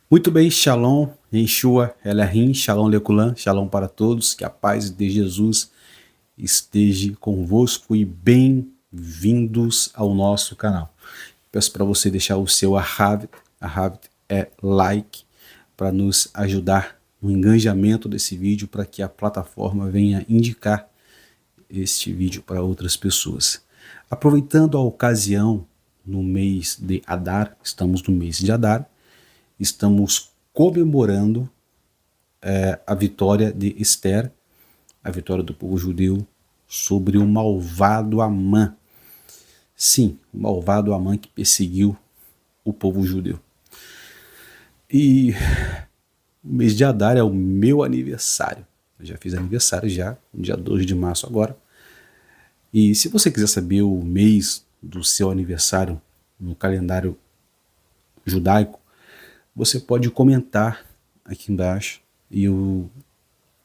Muito bem, Shalom, Yeshua, Elohim, Shalom Lekulam, Shalom para todos, que a paz de Jesus esteja convosco e bem-vindos ao nosso canal. Peço para você deixar o seu Ahavit é like, para nos ajudar no engajamento desse vídeo, para que a plataforma venha indicar este vídeo para outras pessoas. Aproveitando a ocasião, no mês de Adar, estamos no mês de Adar, estamos comemorando a vitória de Esther, a vitória do povo judeu sobre o malvado Amã. Sim, o malvado Amã que perseguiu o povo judeu. E o mês de Adar é o meu aniversário. Eu já fiz aniversário já, no dia 2 de março agora. E se você quiser saber o mês do seu aniversário no calendário judaico, você pode comentar aqui embaixo e eu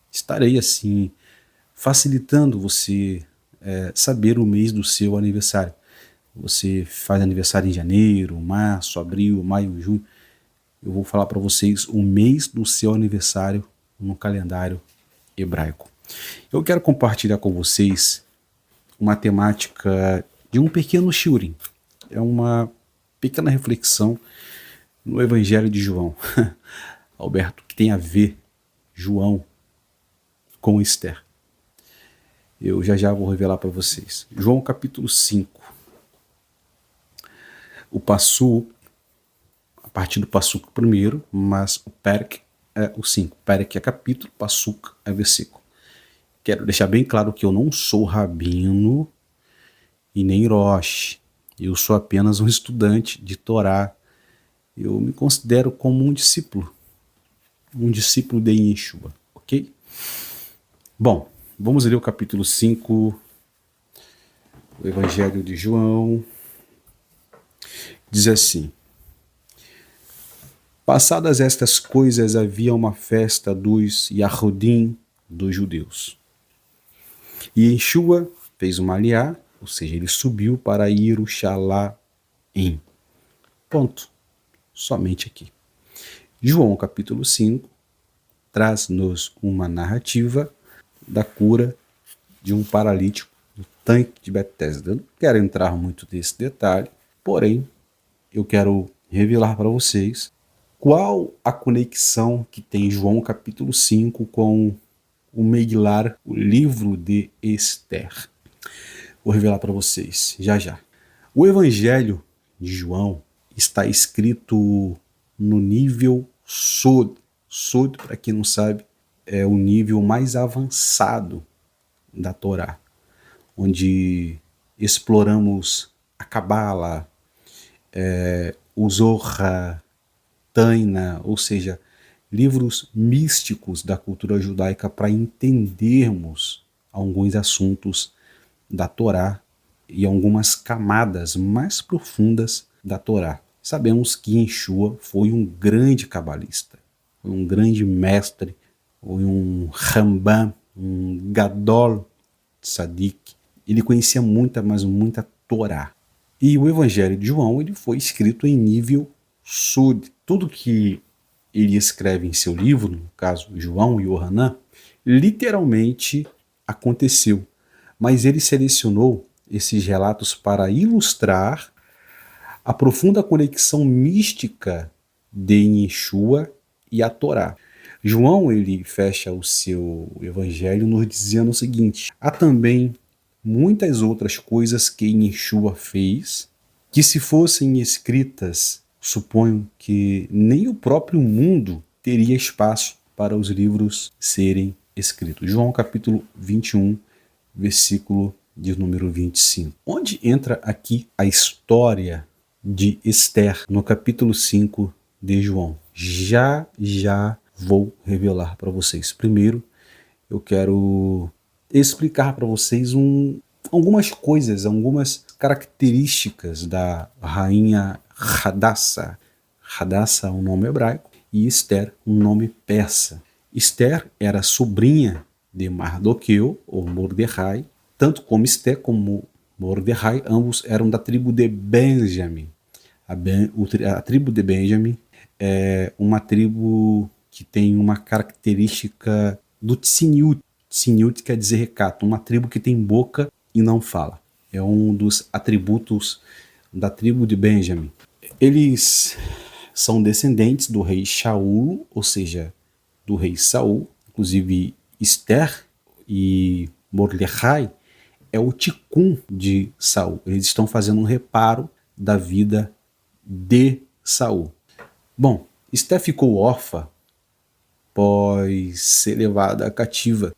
estarei assim facilitando você saber o mês do seu aniversário. Você faz aniversário em janeiro, março, abril, maio, junho. Eu vou falar para vocês o mês do seu aniversário no calendário hebraico. Eu quero compartilhar com vocês uma temática de um pequeno shiurim. É uma pequena reflexão no Evangelho de João. Alberto, que tem a ver João com Esther. Eu já vou revelar para vocês. João capítulo 5. O Passuk, a partir do Passuk primeiro, mas o Perek é o 5. Perek é capítulo, Passuk é versículo. Quero deixar bem claro que eu não sou rabino e nem Rosh. Eu sou apenas um estudante de Torá. Eu me considero como um discípulo de Yeshua, ok? Bom, vamos ler o capítulo 5, o Evangelho de João. Diz assim: passadas estas coisas, havia uma festa dos Yahudim, dos judeus. E Yeshua fez uma aliá, ou seja, ele subiu para Jerusalém. Ponto. Somente aqui. João capítulo 5 traz-nos uma narrativa da cura de um paralítico no tanque de Betesda. Eu não quero entrar muito nesse detalhe, porém, eu quero revelar para vocês qual a conexão que tem João capítulo 5 com o Megillah, o livro de Esther. Vou revelar para vocês já. O Evangelho de João está escrito no nível Sod. Sod, para quem não sabe, é o nível mais avançado da Torá, onde exploramos a Cabala, o Zohar, Taina, ou seja, livros místicos da cultura judaica para entendermos alguns assuntos da Torá e algumas camadas mais profundas da Torá. Sabemos que Yeshua foi um grande cabalista, foi um grande mestre, foi um Rambam, um Gadol Tzadik. Ele conhecia muita Torá. E o Evangelho de João ele foi escrito em nível Sud. Tudo que ele escreve em seu livro, no caso João e Yohanan, literalmente aconteceu. Mas ele selecionou esses relatos para ilustrar a profunda conexão mística de Yeshua e a Torá. João ele fecha o seu evangelho nos dizendo o seguinte: há também muitas outras coisas que Yeshua fez que, se fossem escritas, suponho que nem o próprio mundo teria espaço para os livros serem escritos. João capítulo 21, versículo de número 25. Onde entra aqui a história de Esther no capítulo 5 de João? Já vou revelar para vocês. Primeiro, eu quero explicar para vocês algumas coisas, algumas características da rainha Hadassah. Hadassah é um nome hebraico e Esther um nome persa. Esther era sobrinha de Mardoqueu, ou Mordecai, tanto como Esther como Mordecai, ambos eram da tribo de Benjamim. A tribo de Benjamim é uma tribo que tem uma característica do Tziniut. Tziniut quer dizer recato, uma tribo que tem boca e não fala. É um dos atributos da tribo de Benjamim. Eles são descendentes do rei Shaul, ou seja, do rei Saul. Inclusive Esther e Mordecai é o ticum de Saul. Eles estão fazendo um reparo da vida de Saul. Bom, Esther ficou órfã após ser levada cativa.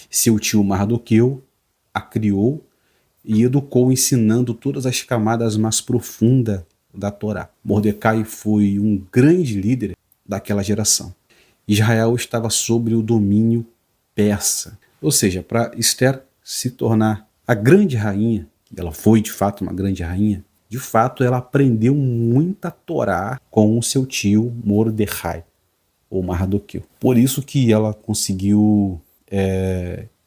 Seu tio Mardoqueu a criou e educou, ensinando todas as camadas mais profundas da Torá. Mordecai foi um grande líder daquela geração. Israel estava sob o domínio persa. Ou seja, para Esther se tornar a grande rainha, ela foi de fato uma grande rainha, de fato ela aprendeu muita Torá com o seu tio Mordecai, ou Mardoqueu. Por isso que ela conseguiu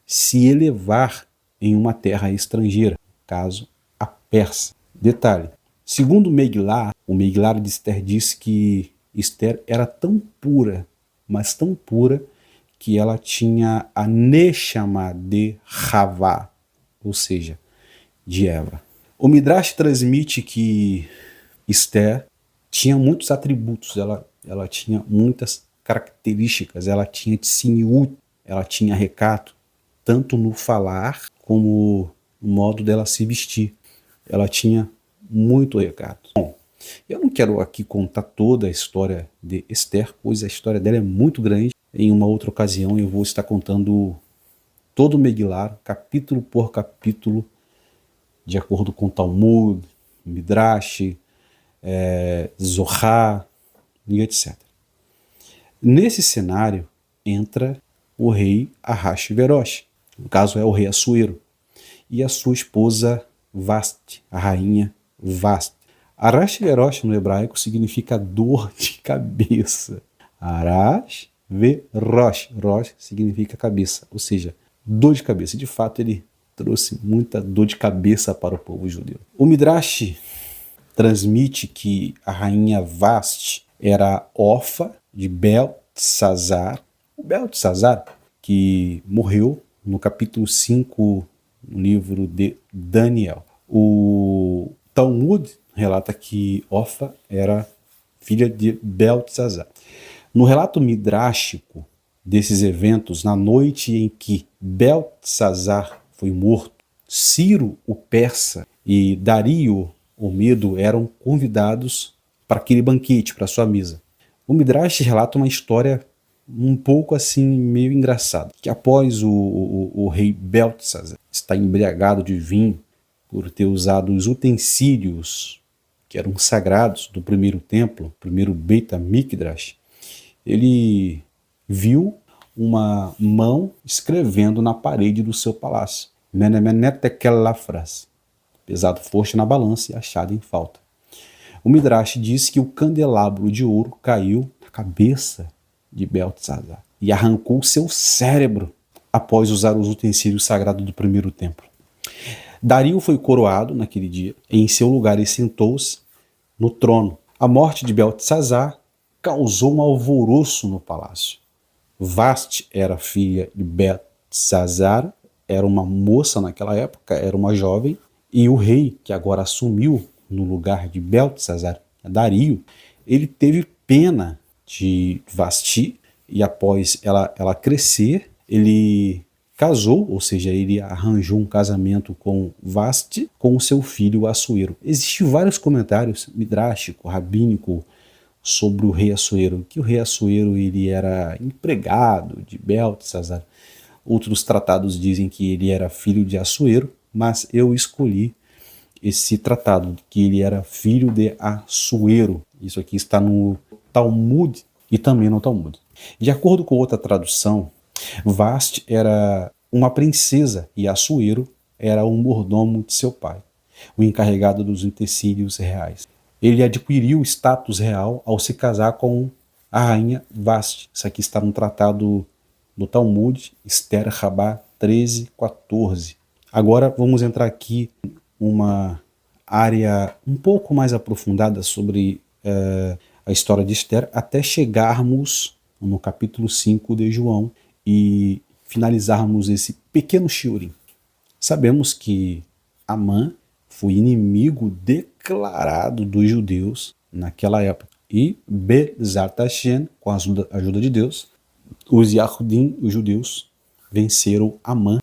se elevar em uma terra estrangeira, no caso, a Pérsia. Detalhe, segundo Megillah, o Megillah de Esther diz que Esther era tão pura, mas tão pura, que ela tinha a Neshama de Havá, ou seja, de Eva. O Midrash transmite que Esther tinha muitos atributos, ela tinha muitas características, ela tinha tzniut, ela tinha recato, tanto no falar como no modo dela se vestir. Ela tinha muito recato. Bom, eu não quero aqui contar toda a história de Esther, pois a história dela é muito grande. Em uma outra ocasião eu vou estar contando todo o Megillah, capítulo por capítulo, de acordo com Talmud, Midrash, Zohar e etc. Nesse cenário entra o rei Ahasverosh, no caso é o rei Assuero, e a sua esposa Vasti, a rainha Vasti. Ahasverosh no hebraico significa dor de cabeça. Ahasverosh, Rosh significa cabeça, ou seja, dor de cabeça. De fato, ele trouxe muita dor de cabeça para o povo judeu. O Midrash transmite que a rainha Vasti era órfã de Beltesazar. O Beltesazar, que morreu no capítulo 5, no livro de Daniel. O Talmud relata que Orfa era filha de Beltesazar. No relato midrástico desses eventos, na noite em que Beltesazar foi morto, Ciro, o persa, e Dario, o medo, eram convidados para aquele banquete, para sua mesa. O Midrash relata uma história um pouco assim, meio engraçada, que após o rei Beltesazar estar embriagado de vinho por ter usado os utensílios que eram sagrados do primeiro templo, primeiro Beit HaMikdash, ele viu uma mão escrevendo na parede do seu palácio. Menemenetekelafras, pesado foste na balança e achado em falta. O Midrash diz que o candelabro de ouro caiu na cabeça de Beltesazar e arrancou seu cérebro após usar os utensílios sagrados do primeiro templo. Dario foi coroado naquele dia e em seu lugar ele sentou-se no trono. A morte de Beltesazar causou um alvoroço no palácio. Vasti era filha de Beltesazar, era uma moça naquela época, era uma jovem, e o rei, que agora assumiu no lugar de Beltesazar, Dario, ele teve pena de Vasti, e após ela crescer, ele casou, ou seja, ele arranjou um casamento com Vasti, com o seu filho Assuero. Existem vários comentários midrástico, rabínico, sobre o rei Assuero, que o rei Assuero ele era empregado de Beltesazar. Outros tratados dizem que ele era filho de Assuero, mas eu escolhi esse tratado, que ele era filho de Assuero. Isso aqui está no Talmud e também no Talmud. De acordo com outra tradução, Vasti era uma princesa e Assuero era um mordomo de seu pai, o encarregado dos utensílios reais. Ele adquiriu o status real ao se casar com a rainha Vasti. Isso aqui está no tratado do Talmud, Esther Rabá 13:14. Agora vamos entrar aqui uma área um pouco mais aprofundada sobre a história de Esther até chegarmos no capítulo 5 de João e finalizarmos esse pequeno shiurim. Sabemos que Amã foi inimigo declarado dos judeus naquela época. E Bezat Hashem, com a ajuda de Deus, os Yahudim, os judeus, venceram Amã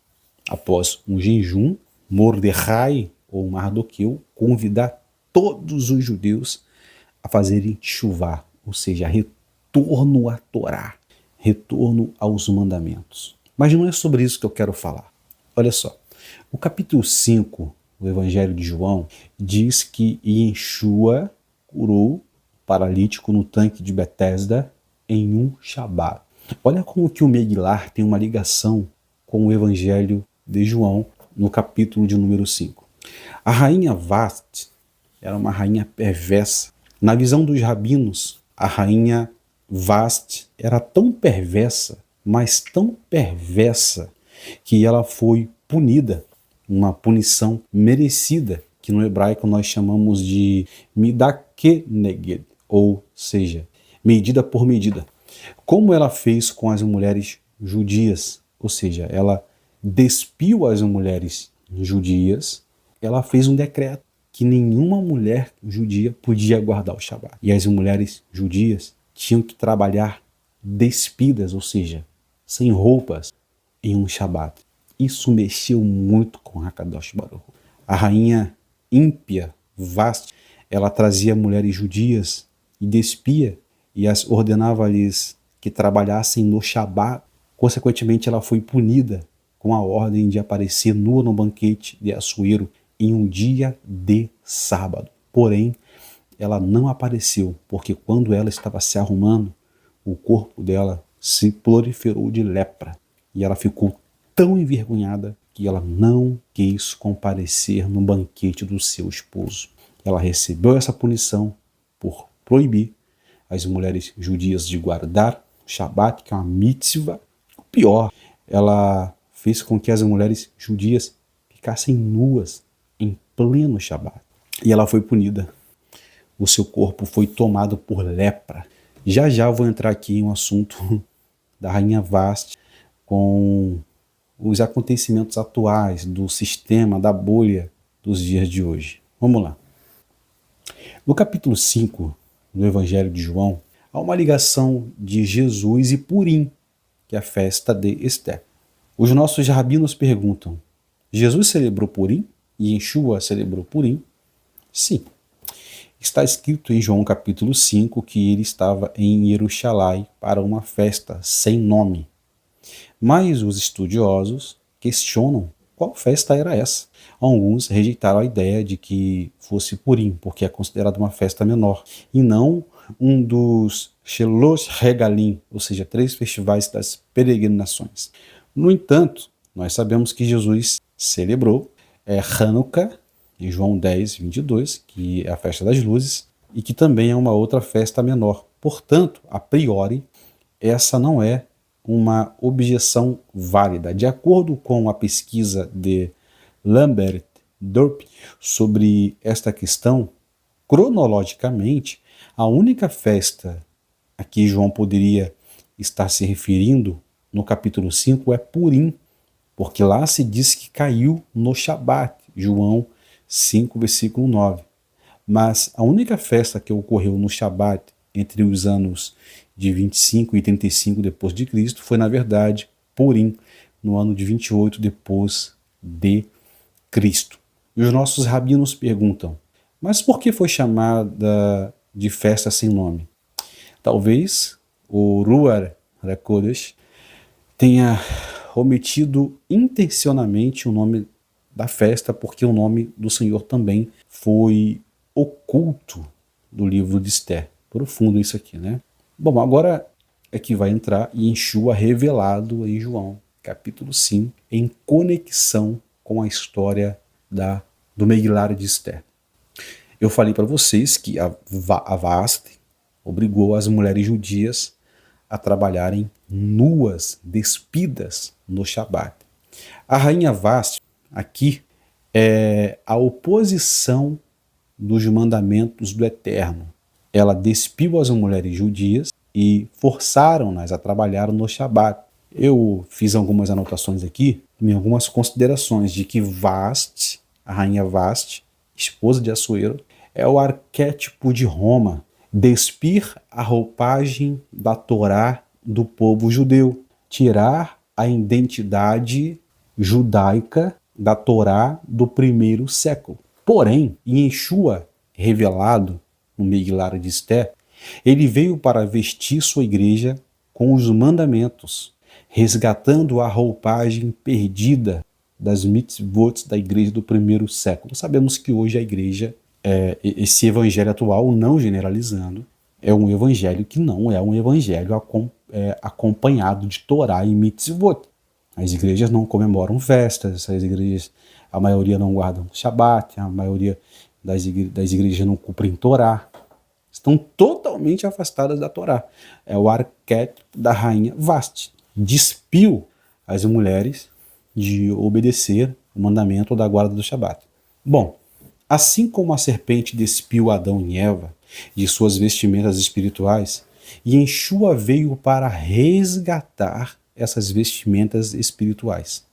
após um jejum. Mordecai, ou Mardoqueu, convidar todos os judeus a fazerem chuvá, ou seja, retorno à Torá, retorno aos mandamentos. Mas não é sobre isso que eu quero falar. Olha só, o capítulo 5 do Evangelho de João diz que Yeshua curou o paralítico no tanque de Betesda em um Shabat. Olha como que o Megillah tem uma ligação com o Evangelho de João no capítulo de número 5. A rainha Vasti era uma rainha perversa. Na visão dos rabinos, a rainha Vasti era tão perversa, mas tão perversa, que ela foi punida, uma punição merecida, que no hebraico nós chamamos de midakeneged, ou seja, medida por medida. Como ela fez com as mulheres judias, ou seja, ela despiu as mulheres judias, ela fez um decreto que nenhuma mulher judia podia guardar o Shabat. E as mulheres judias tinham que trabalhar despidas, ou seja, sem roupas, em um Shabat. Isso mexeu muito com Hakadosh Baruch Hu. A rainha ímpia, Vasti, ela trazia mulheres judias e despia e as ordenava-lhes que trabalhassem no Shabat. Consequentemente, ela foi punida com a ordem de aparecer nua no banquete de Assuero em um dia de sábado. Porém, ela não apareceu, porque quando ela estava se arrumando, o corpo dela se proliferou de lepra e ela ficou tão envergonhada que ela não quis comparecer no banquete do seu esposo. Ela recebeu essa punição por proibir as mulheres judias de guardar o Shabat, que é uma mitzvah. O pior, ela fez com que as mulheres judias ficassem nuas em pleno Shabat. E ela foi punida. O seu corpo foi tomado por lepra. Já já eu vou entrar aqui em um assunto da rainha Vasti com os acontecimentos atuais do sistema, da bolha dos dias de hoje. Vamos lá. No capítulo 5 do Evangelho de João, há uma ligação de Jesus e Purim, que é a festa de Esther. Os nossos rabinos perguntam, Jesus celebrou Purim? E Yeshua celebrou Purim? Sim. Está escrito em João capítulo 5 que ele estava em Jerusalém para uma festa sem nome. Mas os estudiosos questionam qual festa era essa. Alguns rejeitaram a ideia de que fosse Purim, porque é considerada uma festa menor, e não um dos Shelosh Regalim, ou seja, 3 festivais das peregrinações. No entanto, nós sabemos que Jesus celebrou Hanukkah, em João 10, 22, que é a festa das luzes, e que também é uma outra festa menor. Portanto, a priori, essa não é uma objeção válida. De acordo com a pesquisa de Lambert Dorp sobre esta questão, cronologicamente, a única festa a que João poderia estar se referindo no capítulo 5 é Purim, porque lá se diz que caiu no Shabat, João 5, versículo 9. Mas a única festa que ocorreu no Shabat entre os anos de 25 e 35 depois de Cristo foi, na verdade, Purim, no ano de 28 depois de Cristo. E os nossos rabinos perguntam, mas por que foi chamada de festa sem nome? Talvez o Ruach HaKodesh tenha omitido intencionalmente o nome da festa, porque o nome do Senhor também foi oculto do livro de Esther. Profundo isso aqui, né? Bom, agora é que vai entrar Yeshua revelado em João, capítulo 5, em conexão com a história do Megillah de Esther. Eu falei para vocês que a Vasti obrigou as mulheres judias a trabalharem nuas, despidas no Shabat. A rainha Vasti, aqui, é a oposição dos mandamentos do Eterno. ela despiu as mulheres judias e forçaram-nas a trabalhar no Shabat. Eu fiz algumas anotações aqui, algumas considerações de que Vasti, a rainha Vasti, esposa de Assuero, é o arquétipo de Roma, despir a roupagem da Torá do povo judeu, tirar a identidade judaica da Torá do primeiro século. Porém, Yeshua, revelado no Megillah de Esther, ele veio para vestir sua igreja com os mandamentos, resgatando a roupagem perdida das mitzvot da igreja do primeiro século. Sabemos que hoje a igreja, esse evangelho atual, não generalizando, é um evangelho que não é um evangelho acompanhado de Torá e mitzvot. As igrejas não comemoram festas, as igrejas, a maioria não guardam Shabat, a maioria das igrejas não cumprem Torá. Estão totalmente afastadas da Torá. É o arquétipo da rainha Vasti. Despiu as mulheres de obedecer o mandamento da guarda do Shabat. Bom, assim como a serpente despiu Adão e Eva de suas vestimentas espirituais, Yeshua veio para resgatar essas vestimentas espirituais.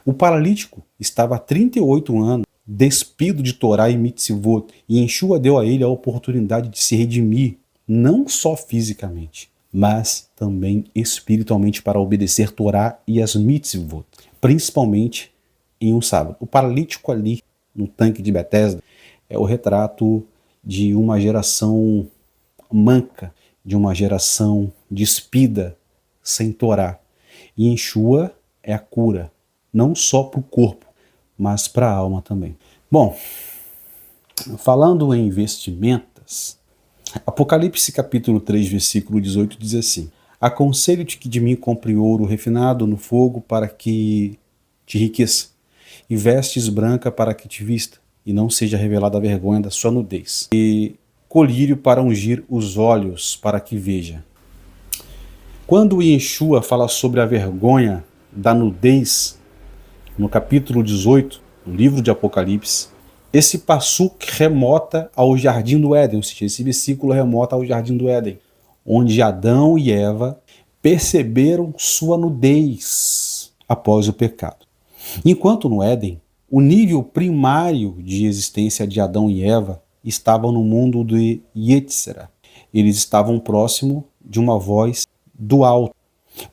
O paralítico estava há 38 anos despido de Torá e mitzvot, e Yeshua deu a ele a oportunidade de se redimir, não só fisicamente, mas também espiritualmente, para obedecer Torá e as mitzvot, principalmente em um sábado. O paralítico ali no tanque de Betesda é o retrato de uma geração manca, de uma geração despida, sem Torá. E Yeshua é a cura, não só para o corpo, mas para a alma também. Bom, falando em vestimentas, Apocalipse capítulo 3, versículo 18 diz assim: aconselho-te que de mim compre ouro refinado no fogo para que te enriqueça, e vestes branca para que te vista, e não seja revelada a vergonha da sua nudez, e colírio para ungir os olhos para que veja. Quando Yeshua fala sobre a vergonha da nudez, no capítulo 18, no livro de Apocalipse, esse passuk remota ao Jardim do Éden, ou seja, esse versículo remota ao Jardim do Éden, onde Adão e Eva perceberam sua nudez após o pecado. Enquanto no Éden, o nível primário de existência de Adão e Eva estava no mundo de Yetzirah. Eles estavam próximo de uma voz do alto,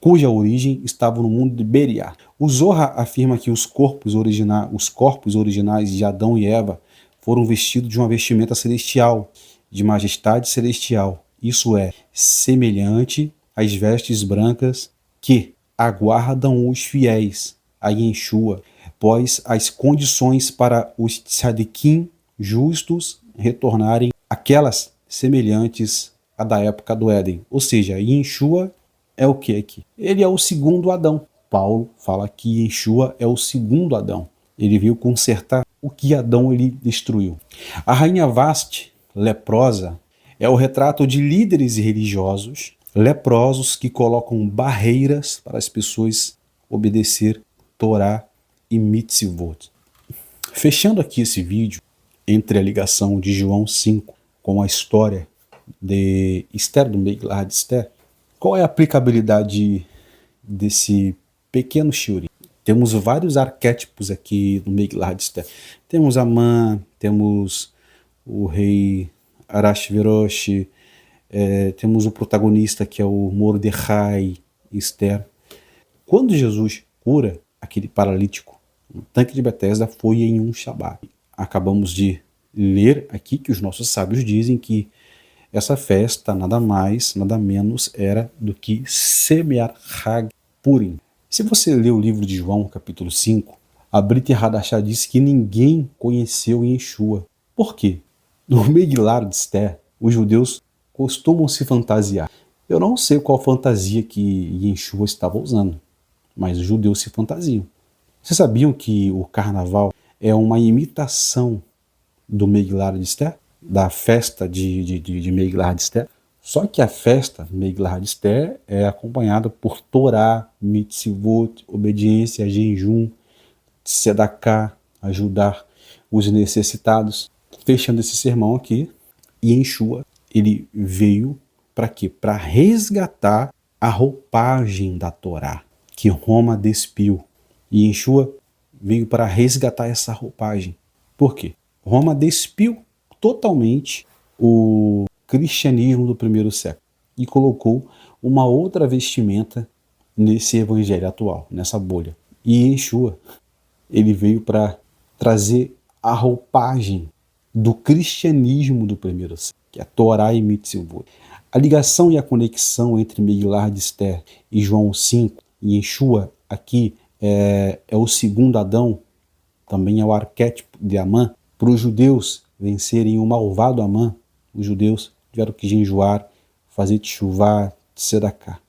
cuja origem estava no mundo de Beriá. O Zohar afirma que os corpos originais de Adão e Eva foram vestidos de uma vestimenta celestial, de majestade celestial, isso é, semelhante às vestes brancas que aguardam os fiéis a Yeshua, pois as condições para os tzadikim justos retornarem aquelas semelhantes à da época do Éden. Ou seja, Yeshua é o que aqui? Ele é o segundo Adão. Paulo fala que Yeshua é o segundo Adão. Ele veio consertar o que Adão ele destruiu. A rainha Vasti, leprosa, é o retrato de líderes religiosos leprosos que colocam barreiras para as pessoas obedecer Torá e mitzvot. Fechando aqui esse vídeo, entre a ligação de João 5 com a história de Esther, do Megillah de Esther, qual é a aplicabilidade desse pequeno shiurim? Temos vários arquétipos aqui no Megillah de Esther. Temos Amã, temos o rei Arashverosh, temos o protagonista que é o Mordecai, Esther. Quando Jesus cura aquele paralítico no tanque de Betesda, foi em um Shabat. Acabamos de ler aqui que os nossos sábios dizem que essa festa nada mais, nada menos era do que Semear Hag Purim. Se você ler o livro de João, capítulo 5, a Brit Hadashah diz que ninguém conheceu Yeshua. Por quê? No Megillah de Esther, os judeus costumam se fantasiar. Eu não sei qual fantasia que Yeshua estava usando, mas os judeus se fantasiam. Vocês sabiam que o carnaval é uma imitação do Megillah de Esther? Da festa de Megillah de Esther? Só que a festa Megillah de Esther é acompanhada por Torá, mitzvot, obediência, jejum, tzedakah, ajudar os necessitados. Fechando esse sermão aqui, Yeshua, ele veio para quê? Para resgatar a roupagem da Torá, que Roma despiu. E Yeshua veio para resgatar essa roupagem. Por quê? Roma despiu totalmente o cristianismo do primeiro século e colocou uma outra vestimenta nesse evangelho atual, nessa bolha. E Yeshua, ele veio para trazer a roupagem do cristianismo do primeiro século, que é a Torá e Mitzvot. A ligação e a conexão entre Megillah de Esther e João 5 e Yeshua aqui é o segundo Adão, também é o arquétipo de Amã. Para os judeus vencerem o malvado Amã, os judeus tiveram que jejuar, fazer teshuvá, tzedakah.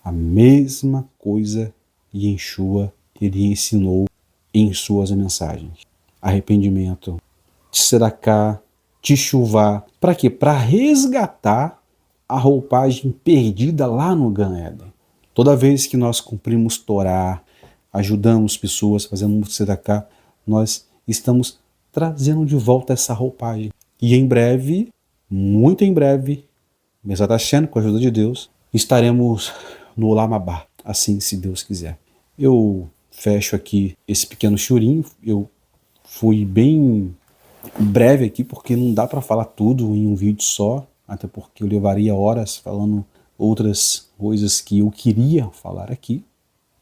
A mesma coisa Yeshua ele ensinou em suas mensagens. Arrependimento, tzedakah, teshuvá. Para quê? Para resgatar a roupagem perdida lá no Gan Eden. Toda vez que nós cumprimos Torá, ajudamos pessoas, fazemos tzedakah, nós estamos trazendo de volta essa roupagem. E em breve, muito em breve, Bezat Hashem, com a ajuda de Deus, estaremos no Olam Abá, assim se Deus quiser. Eu fecho aqui esse pequeno churinho, eu fui bem breve aqui, porque não dá para falar tudo em um vídeo só, até porque eu levaria horas falando outras coisas que eu queria falar aqui,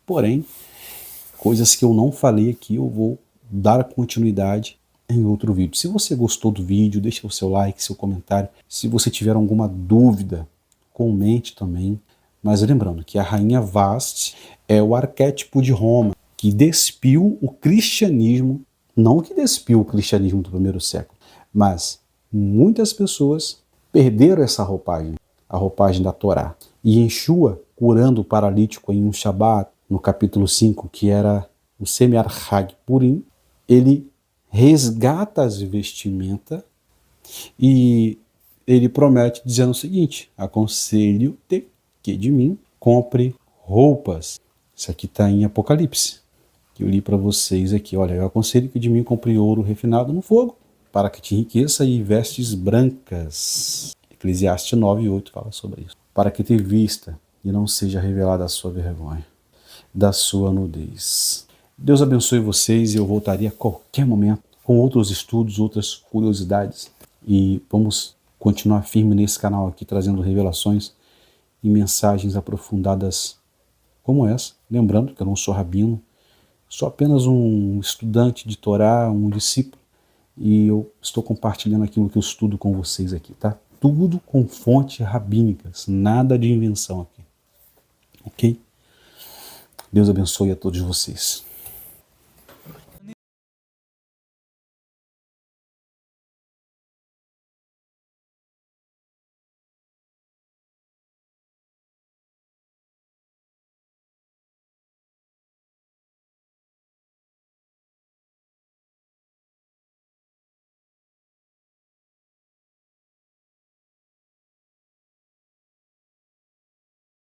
porém, coisas que eu não falei aqui, eu vou dar continuidade em outro vídeo. Se você gostou do vídeo, deixa o seu like, seu comentário. Se você tiver alguma dúvida, comente também. Mas lembrando que a rainha Vasti é o arquétipo de Roma, que despiu o cristianismo, não que despiu o cristianismo do primeiro século, mas muitas pessoas perderam essa roupagem, a roupagem da Torá. E Yeshua, curando o paralítico em um Shabat, no capítulo 5, que era o Semer Hag Purim, ele resgata as vestimentas e ele promete dizendo o seguinte: aconselho-te que de mim compre roupas. Isso aqui está em Apocalipse, que eu li para vocês aqui. Olha, eu aconselho que de mim compre ouro refinado no fogo, para que te enriqueça, e vestes brancas. Eclesiastes 9:8 fala sobre isso. Para que te vista e não seja revelada a sua vergonha, da sua nudez. Deus abençoe vocês, e eu voltaria a qualquer momento com outros estudos, outras curiosidades, e vamos continuar firme nesse canal aqui, trazendo revelações e mensagens aprofundadas como essa. Lembrando que eu não sou rabino, sou apenas um estudante de Torá, um discípulo, e eu estou compartilhando aquilo que eu estudo com vocês aqui, tá? Tudo com fontes rabínicas, nada de invenção aqui, ok? Deus abençoe a todos vocês.